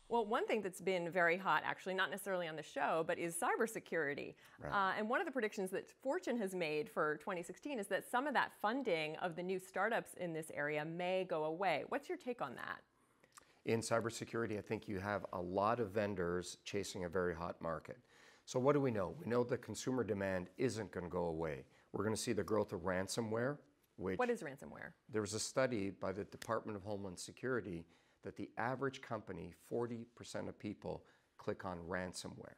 Well, one thing that's been very hot, actually, not necessarily on the show, but is cybersecurity. Right. And one of the predictions that Fortune has made for 2016 is that some of that funding of the new startups in this area may go away. What's your take on that? In cybersecurity, I think you have a lot of vendors chasing a very hot market. So what do we know? We know that consumer demand isn't going to go away. We're going to see the growth of ransomware, which... What is ransomware? There was a study by the Department of Homeland Security that the average company, 40% of people click on ransomware.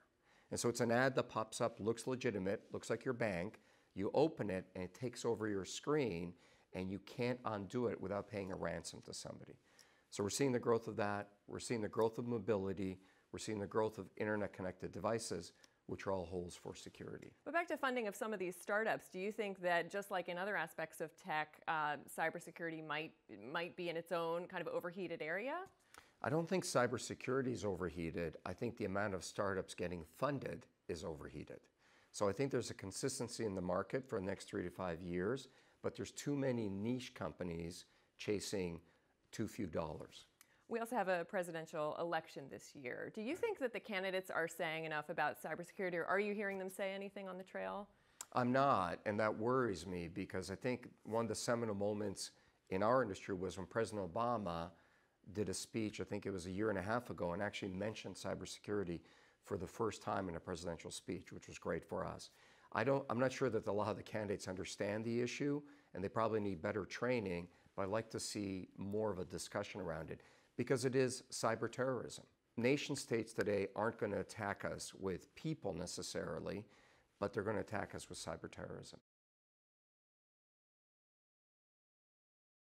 And so it's an ad that pops up, looks legitimate, looks like your bank. You open it and it takes over your screen and you can't undo it without paying a ransom to somebody. So we're seeing the growth of that. We're seeing the growth of mobility. We're seeing the growth of internet-connected devices, which are all holes for security. But back to funding of some of these startups, do you think that just like in other aspects of tech, cybersecurity might be in its own kind of overheated area? I don't think cybersecurity is overheated. I think the amount of startups getting funded is overheated. So I think there's a consistency in the market for the next 3 to 5 years, but there's too many niche companies chasing too few dollars. We also have a presidential election this year. Do you think that the candidates are saying enough about cybersecurity, or are you hearing them say anything on the trail? I'm not, and that worries me because I think one of the seminal moments in our industry was when President Obama did a speech, I think it was 1.5 years ago, and actually mentioned cybersecurity for the first time in a presidential speech, which was great for us. I'm not sure that a lot of the candidates understand the issue, and they probably need better training, but I'd like to see more of a discussion around it because it is cyber terrorism. Nation states today aren't going to attack us with people necessarily, but they're going to attack us with cyber terrorism.